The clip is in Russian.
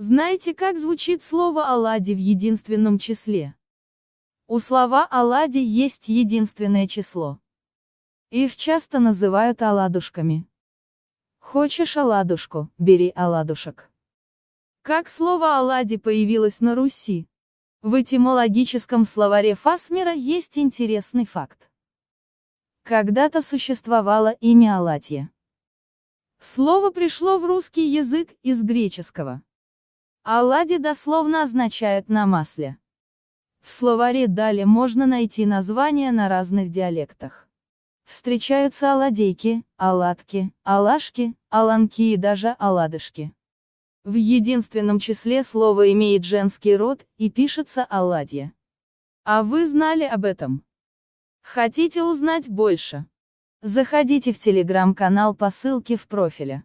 Знаете, как звучит слово «оладьи» в единственном числе? У слова «оладьи» есть единственное число. Их часто называют оладушками. Хочешь оладушку, бери оладушек. Как слово «оладьи» появилось на Руси? В этимологическом словаре Фасмера есть интересный факт. Когда-то существовало имя оладья. Слово пришло в русский язык из греческого. Оладьи дословно означают «на масле». В словаре далее можно найти названия на разных диалектах. Встречаются оладейки, оладки, оладушки, оладки и даже оладышки. В единственном числе слово имеет женский род и пишется оладья. А вы знали об этом? Хотите узнать больше? Заходите в телеграм-канал по ссылке в профиле.